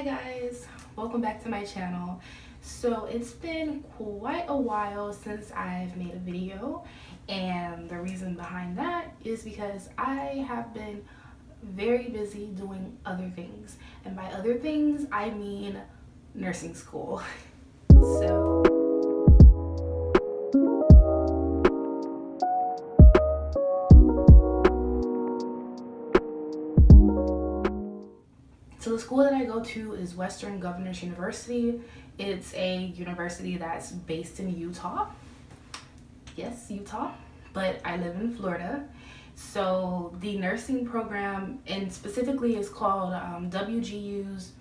guys, welcome back to my channel. So it's been quite a while since I've made a video, and the reason behind that is because I have been very busy doing other things, and by other things I mean nursing school. So the school that I go to is Western Governors University. It's a university that's based in Utah. Yes, Utah, but I live in Florida. So the nursing program, and specifically, is called WGU's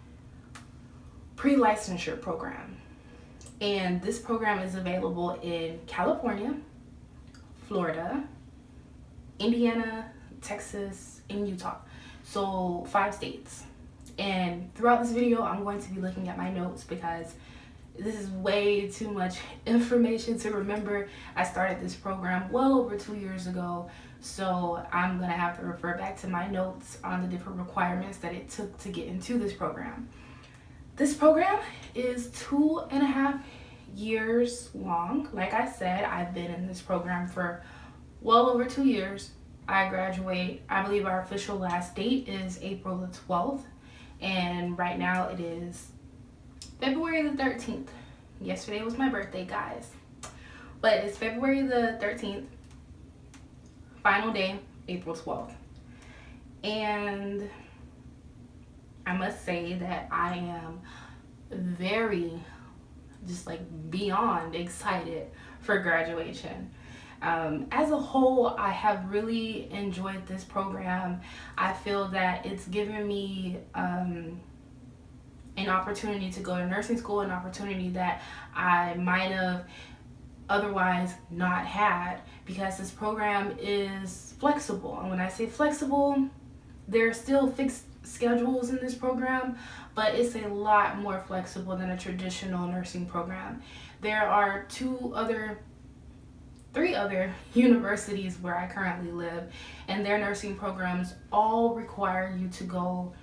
pre-licensure program. And this program is available in California, Florida, Indiana, Texas, and Utah. So 5 states. And throughout this video, I'm going to be looking at my notes because this is way too much information to remember. I started this program well over 2 years ago, so I'm gonna have to refer back to my notes on the different requirements that it took to get into this program. This program is 2.5 years long. Like I said, I've been in this program for well over 2 years. I graduate, I believe our official last date is April the 12th. And right now it is February the 13th. Yesterday was my birthday, guys. But it's February the 13th. Final day, April 12th. And I must say that I am very, just like beyond excited for graduation. As a whole, I have really enjoyed this program. I feel that it's given me an opportunity to go to nursing school, an opportunity that I might have otherwise not had, because this program is flexible. And when I say flexible, there are still fixed schedules in this program, but it's a lot more flexible than a traditional nursing program. There are 3 other universities where I currently live, and their nursing programs all require you to go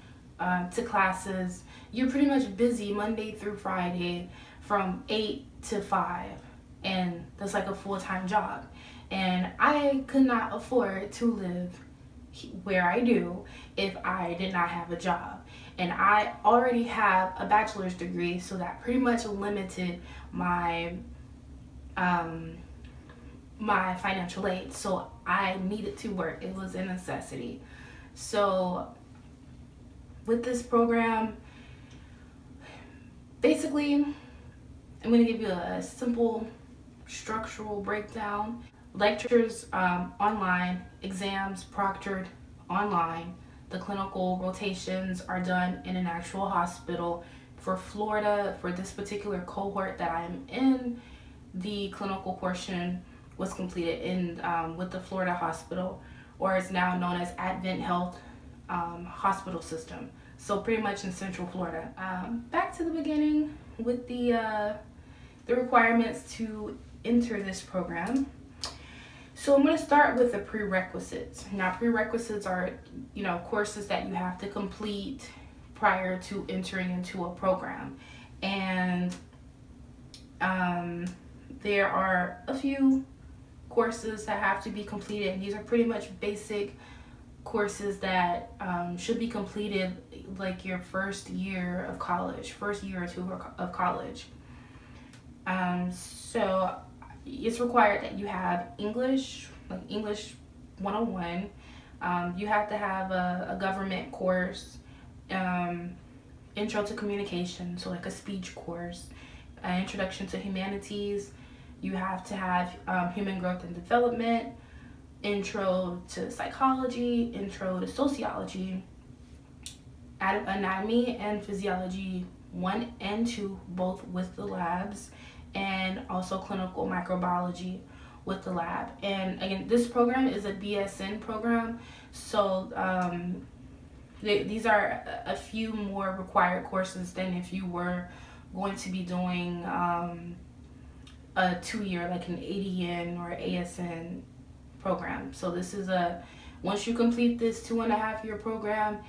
to classes. You're pretty much busy Monday through Friday from 8 to 5, and that's like a full-time job. And I could not afford to live where I do if I did not have a job. And I already have a bachelor's degree, so that pretty much limited my my financial aid, so I needed to work. It was a necessity. So with this program, basically, I'm going to give you a simple structural breakdown. Lectures online, exams proctored online. The clinical rotations are done in an actual hospital. For Florida, for this particular cohort that I'm in, the clinical portion was completed in with the Florida hospital, or is now known as Advent Health hospital system. So pretty much in Central Florida. Back to the beginning with the requirements to enter this program. So I'm going to start with the prerequisites. Now, prerequisites are, courses that you have to complete prior to entering into a program, and there are a few courses that have to be completed, and these are pretty much basic courses that should be completed like your first year of college, first year or 2 of college. So it's required that you have English, like English 101. You have to have a government course, intro to communication, so like a speech course, introduction to humanities. You have to have human growth and development, intro to psychology, intro to sociology, anatomy and physiology 1 and 2, both with the labs, and also clinical microbiology with the lab. And again, this program is a BSN program, so these are a few more required courses than if you were going to be doing a 2-year, like an ADN or ASN program. So this is once you complete this 2.5 year program,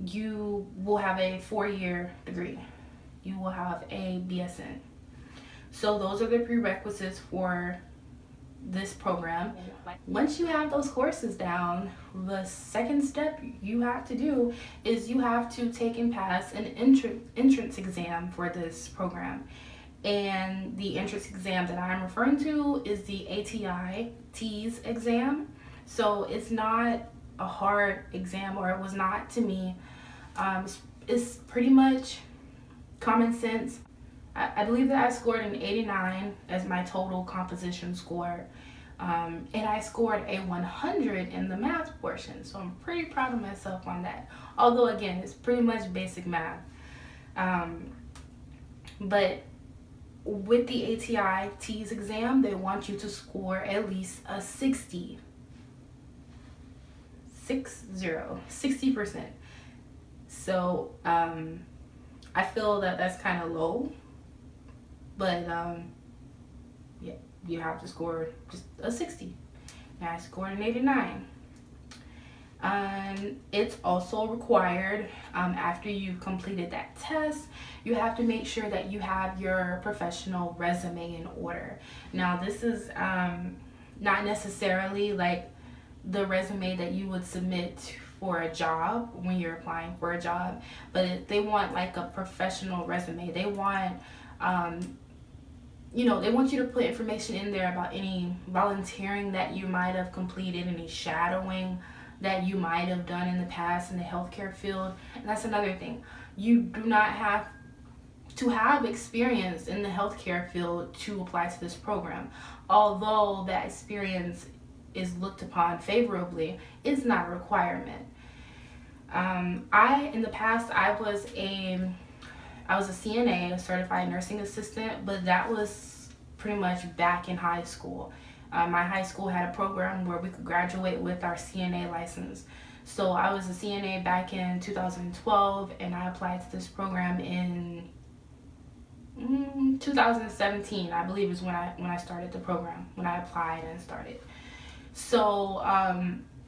you will have a 4-year degree. You will have a BSN. So those are the prerequisites for this program. Once you have those courses down, the second step you have to do is you have to take and pass an entrance exam for this program. And the entrance exam that I'm referring to is the ATI TEAS exam. So it's not a hard exam, or it was not to me. It's pretty much common sense. I believe that I scored an 89 as my total composition score. And I scored a 100 in the math portion. So I'm pretty proud of myself on that. Although, again, it's pretty much basic math. But with the ATI TEAS exam, they want you to score at least a 60%. So I feel that that's kind of low, but yeah, you have to score just a 60. And I scored an 89. It's also required after you've completed that test, you have to make sure that you have your professional resume in order. Now, this is not necessarily like the resume that you would submit for a job when you're applying for a job, but they want like a professional resume. They want they want you to put information in there about any volunteering that you might have completed, any shadowing that you might have done in the past in the healthcare field. And that's another thing. You do not have to have experience in the healthcare field to apply to this program. Although that experience is looked upon favorably, it's not a requirement. In the past, I was a CNA, a certified nursing assistant, but that was pretty much back in high school. My high school had a program where we could graduate with our CNA license. So I was a CNA back in 2012, and I applied to this program in 2017, I believe, is when I started the program, when I applied and started. So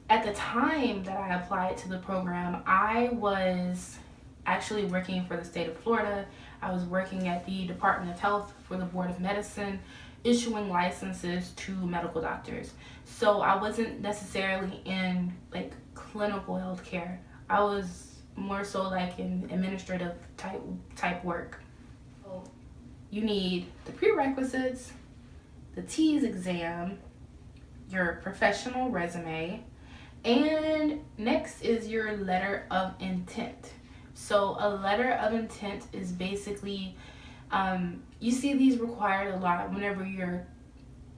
at the time that I applied to the program, I was actually working for the state of Florida. I was working at the Department of Health for the Board of Medicine, issuing licenses to medical doctors. So I wasn't necessarily in like clinical healthcare. I was more so like in administrative type work. So you need the prerequisites, the TEAS exam, your professional resume, and next is your letter of intent. So a letter of intent is basically, you see these required a lot whenever you're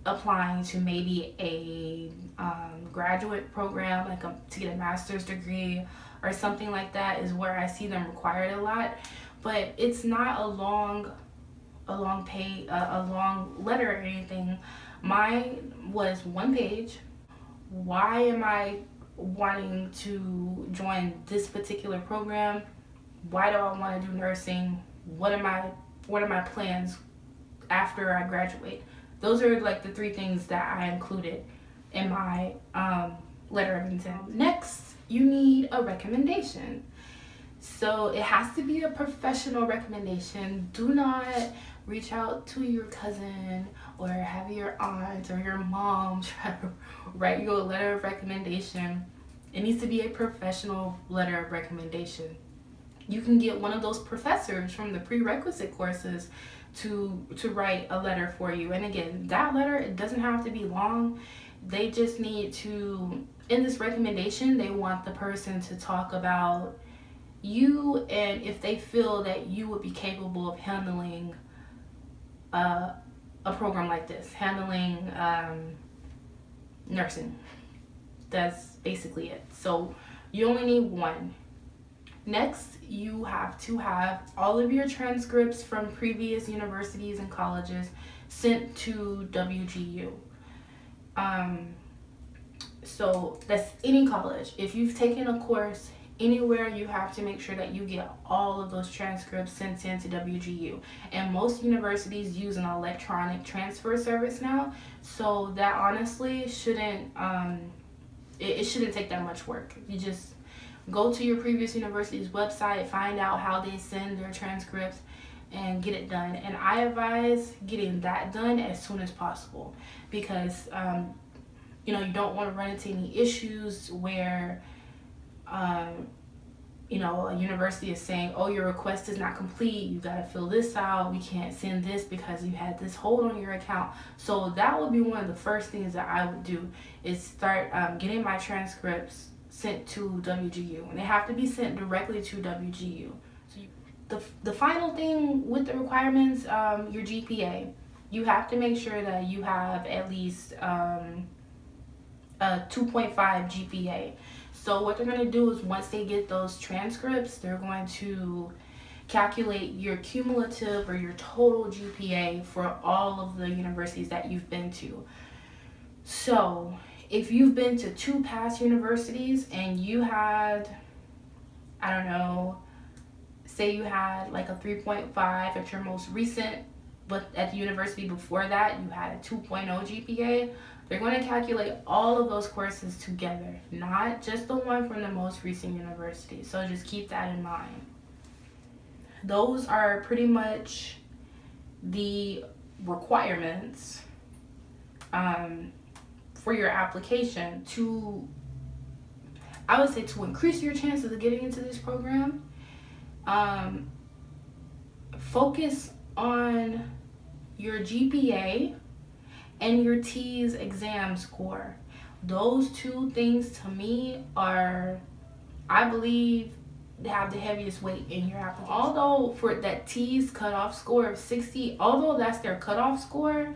applying to maybe a graduate program, like to get a master's degree or something like that, is where I see them required a lot. But it's not a long letter or anything. Mine was 1 page. Why am I wanting to join this particular program? Why do I want to do nursing? What are my plans after I graduate? Those are like the 3 things that I included in my letter of intent. Next, you need a recommendation. So it has to be a professional recommendation. Do not reach out to your cousin or have your aunt or your mom try to write you a letter of recommendation. It needs to be a professional letter of recommendation. You can get one of those professors from the prerequisite courses to write a letter for you. And again, that letter, it doesn't have to be long. They just need to, in this recommendation, they want the person to talk about you and if they feel that you would be capable of handling a program like this, handling nursing. That's basically it. So you only need 1. Next, you have to have all of your transcripts from previous universities and colleges sent to WGU. So that's any college. If you've taken a course anywhere, you have to make sure that you get all of those transcripts sent in to WGU. And most universities use an electronic transfer service now, so that honestly shouldn't it shouldn't take that much work. You just go to your previous university's website, find out how they send their transcripts, and get it done. And I advise getting that done as soon as possible, because you don't want to run into any issues where a university is saying, oh, your request is not complete, you got to fill this out, we can't send this because you had this hold on your account. So that would be one of the first things that I would do, is start getting my transcripts sent to WGU, and they have to be sent directly to WGU. So the final thing with the requirements, your GPA, you have to make sure that you have at least a 2.5 GPA. So what they're going to do is, once they get those transcripts, they're going to calculate your cumulative or your total GPA for all of the universities that you've been to. So if you've been to 2 past universities and you had, I don't know, say you had like a 3.5 at your most recent, but at the university before that you had a 2.0 GPA, they're going to calculate all of those courses together, not just the one from the most recent university. So just keep that in mind. Those are pretty much the requirements for your application to, I would say, to increase your chances of getting into this program. Focus on your GPA and your TEAS exam score. Those 2 things to me are, I believe, have the heaviest weight in your application. Although for that TEAS cutoff score of 60, although that's their cutoff score,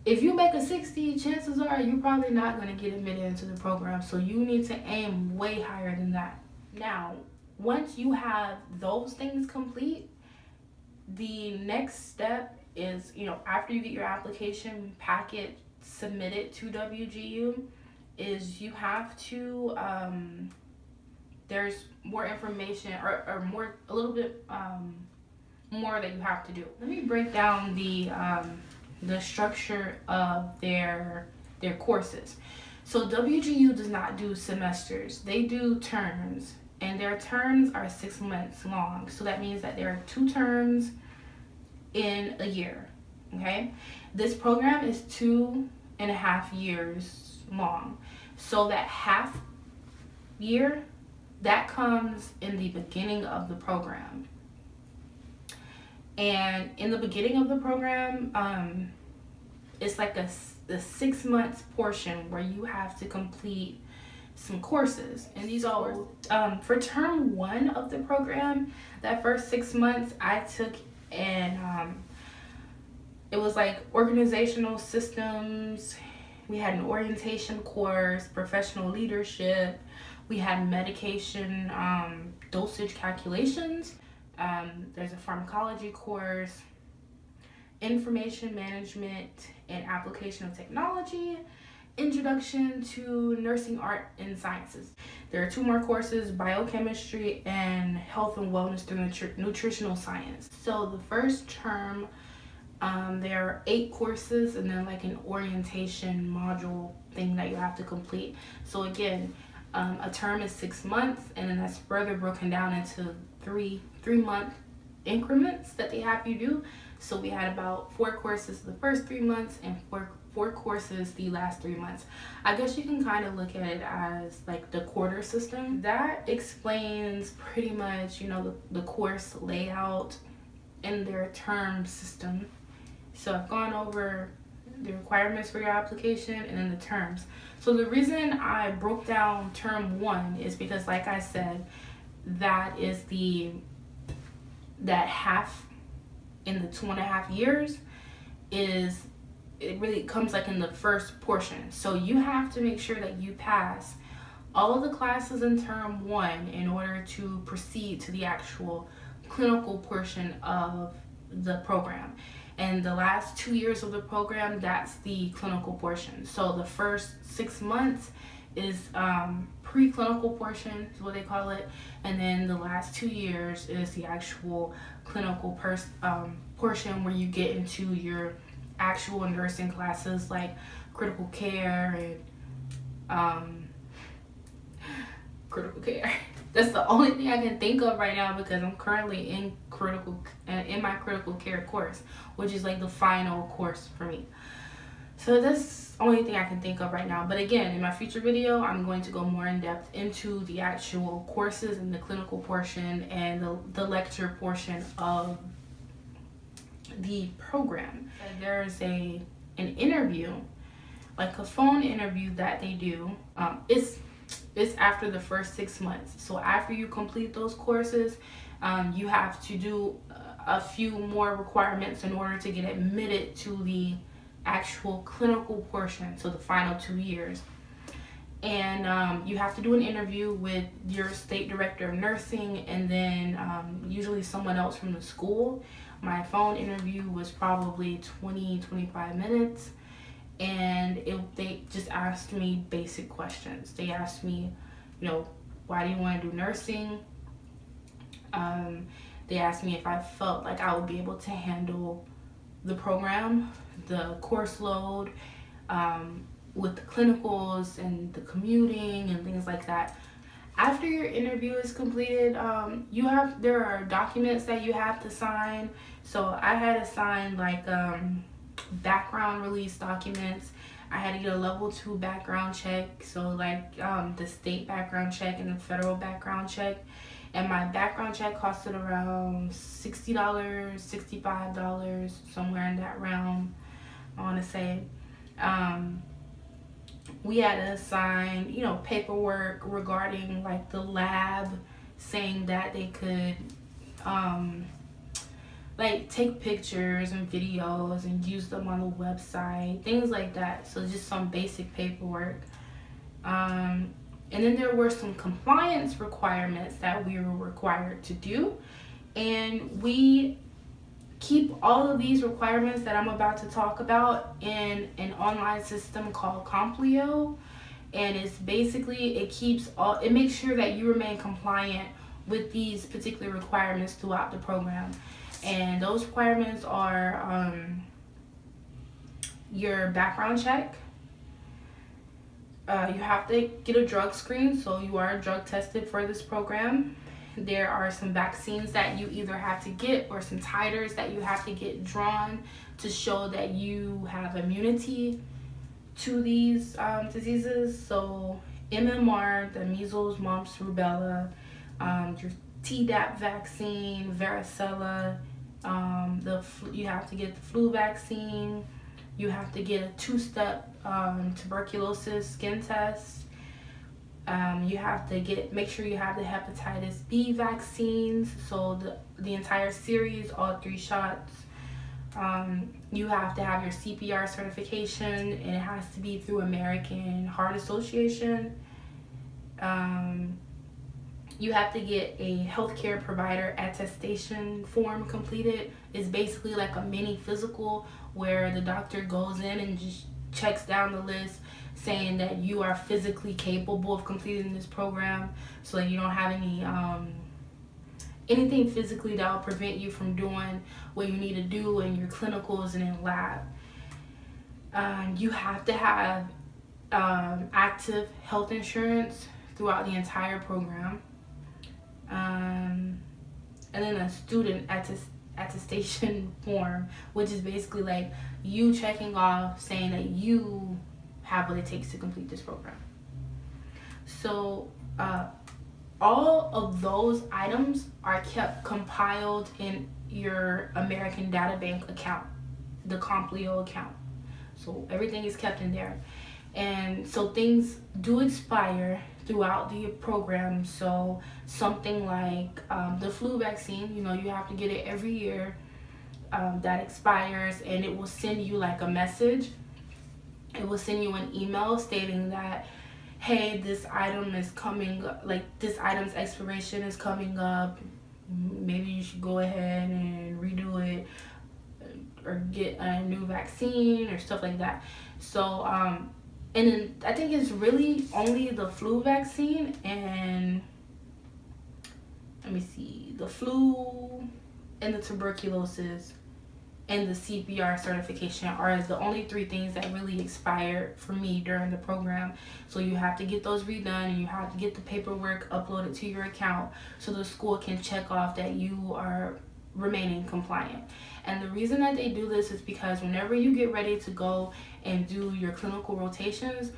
if you make a 60, chances are you're probably not going to get admitted into the program. So you need to aim way higher than that. Now, once you have those things complete, the next step is, after you get your application packet submitted to WGU, is you have to, there's more information or a little bit more that you have to do. Let me break down the structure of their courses. So WGU does not do semesters, they do terms, and their terms are 6 months long. So that means that there are 2 terms in a year. Okay, this program is 2.5 years long. So that half year, that comes in the beginning of the program. And in the beginning of the program, it's like the 6 months portion where you have to complete some courses. And these are for term 1 of the program, that first 6 months I took, and it was like organizational systems. We had an orientation course, professional leadership. We had medication dosage calculations. There's a pharmacology course, information management and application of technology, introduction to nursing art and sciences. There are 2 more courses, biochemistry and health and wellness through nutritional science. So the first term, there are 8 courses and then like an orientation module thing that you have to complete. So again, a term is 6 months, and then that's further broken down into 3-month increments that they have you do. So we had about 4 courses the first 3 months and 4 courses the last 3 months. I guess you can kind of look at it as like the quarter system. That explains pretty much, the course layout and their term system. So I've gone over the requirements for your application and then the terms. So the reason I broke down term 1 is because, like I said, that is that half in the 2.5 years it really comes like in the first portion. So you have to make sure that you pass all of the classes in term 1 in order to proceed to the actual clinical portion of the program. And the last 2 years of the program, that's the clinical portion. So the first 6 months is preclinical portion is what they call it, and then the last 2 years is the actual clinical portion where you get into your actual nursing classes like critical care and critical care That's the only thing I can think of right now because I'm currently in my critical care course, which is like the final course for me. So that's the only thing I can think of right now. But again, in my future video, I'm going to go more in depth into the actual courses and the clinical portion and the lecture portion of the program. There's an interview, like a phone interview that they do. It's after the first 6 months. So after you complete those courses, you have to do a few more requirements in order to get admitted to the actual clinical portion, so the final 2 years. And you have to do an interview with your state director of nursing and then usually someone else from the school. My phone interview was probably 20-25 minutes, and they just asked me basic questions. They asked me, why do you want to do nursing? They asked me if I felt like I would be able to handle the program, the course load, with the clinicals and the commuting and things like that. After your interview is completed, there are documents that you have to sign. So I had to sign like background release documents. I had to get a level 2 background check, so like the state background check and the federal background check. And my background check costed around $60, $65, somewhere in that realm, I want to say. We had to sign, paperwork regarding like the lab, saying that they could like take pictures and videos and use them on the website, things like that. So just some basic paperwork. And then there were some compliance requirements that we were required to do. And we keep all of these requirements that I'm about to talk about in an online system called Complio. And it's basically, it makes sure that you remain compliant with these particular requirements throughout the program. And those requirements are your background check. You have to get a drug screen, so you are drug tested for this program. There are some vaccines that you either have to get or some titers that you have to get drawn to show that you have immunity to these diseases. So MMR, the measles, mumps, rubella, your Tdap vaccine, varicella, you have to get the flu vaccine. You have to get a 2-step tuberculosis skin test. You have to make sure you have the hepatitis B vaccines, so the entire series, all 3 shots. You have to have your CPR certification, and it has to be through American Heart Association. You have to get a healthcare provider attestation form completed. It's basically like a mini physical where the doctor goes in and just checks down the list saying that you are physically capable of completing this program, so that you don't have anything physically that will prevent you from doing what you need to do in your clinicals and in lab. You have to have active health insurance throughout the entire program. And then a student attestation form, which is basically like you checking off saying that you have what it takes to complete this program. So all of those items are kept compiled in your American Data Bank account, the Complio account. So everything is kept in there. And so things do expire throughout the program. So something like the flu vaccine, you have to get it every year. That expires, and it will send you like a message. It will send you an email stating that, hey, this item is coming, like this item's expiration is coming up. Maybe you should go ahead and redo it or get a new vaccine or stuff like that. So and then I think it's really only the flu vaccine and the flu and the tuberculosis and the CPR certification are the only 3 things that really expired for me during the program. So you have to get those redone, and you have to get the paperwork uploaded to your account so the school can check off that you are remaining compliant. And the reason that they do this is because whenever you get ready to go and do your clinical rotations,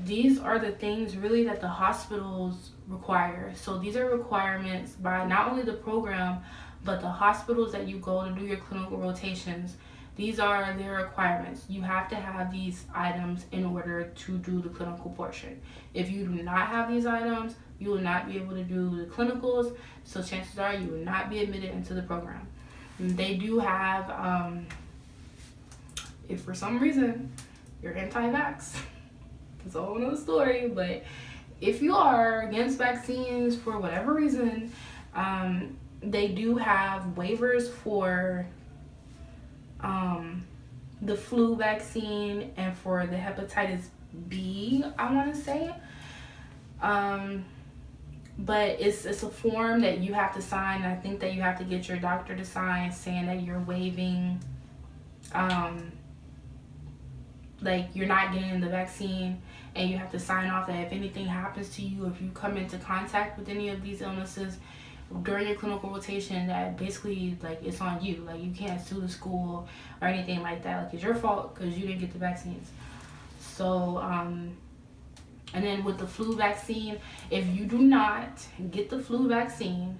these are the things really that the hospitals require. So these are requirements by not only the program, but the hospitals that you go to do your clinical rotations. These are their requirements. You have to have these items in order to do the clinical portion. If you do not have these items, you will not be able to do the clinicals, so chances are you will not be admitted into the program. They do have, if for some reason you're anti-vax, it's a whole nother story, but if you are against vaccines for whatever reason, they do have waivers for the flu vaccine and for the hepatitis B, I want to say. But it's a form that you have to sign. I think that you have to get your doctor to sign saying that you're waiving, like you're not getting the vaccine, and you have to sign off that if anything happens to you, if you come into contact with any of these illnesses during your clinical rotation, that basically like it's on you. Like you can't sue the school or anything like that. Like it's your fault because you didn't get the vaccines. So and then with the flu vaccine, if you do not get the flu vaccine,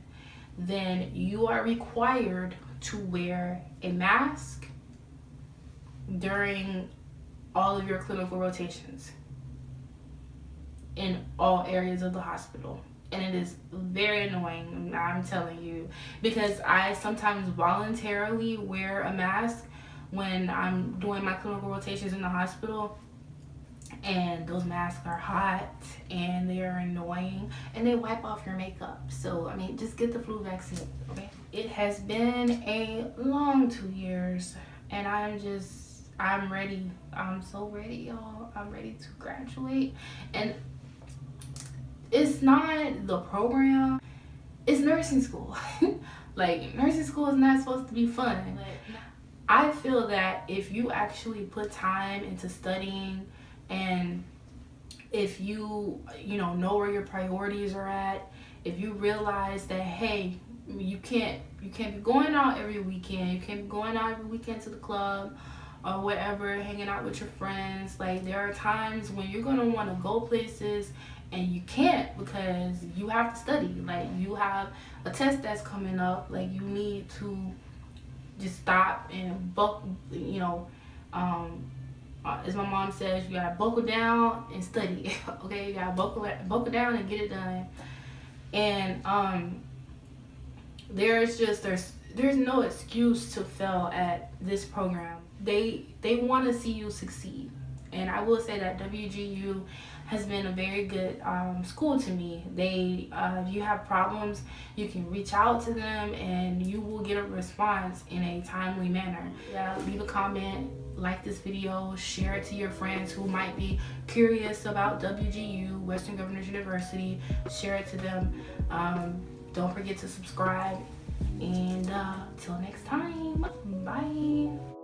then you are required to wear a mask during all of your clinical rotations in all areas of the hospital. And it is very annoying, I'm telling you, because I sometimes voluntarily wear a mask when I'm doing my clinical rotations in the hospital, and those masks are hot and they are annoying and they wipe off your makeup. So I mean, just get the flu vaccine, okay? It has been a long 2 years, and I'm ready. I'm so ready, y'all. I'm ready to graduate. And it's not the program, it's nursing school. Like nursing school is not supposed to be fun. I feel that if you actually put time into studying, and if you know where your priorities are at, if you realize that, hey, you can't be going out every weekend, you can't be going out every weekend to the club or whatever, hanging out with your friends. Like there are times when you're gonna want to go places and you can't because you have to study. Like you have a test that's coming up, like you need to just stop and as my mom says, you gotta buckle down and study. Okay, you gotta buckle down and get it done. And there's no excuse to fail at this program. They want to see you succeed, and I will say that WGU has been a very good school to me. If you have problems, you can reach out to them and you will get a response in a timely manner. Leave a comment, like this video, share it to your friends who might be curious about WGU, Western Governors University. Share it to them. Don't forget to subscribe, and till next time, bye.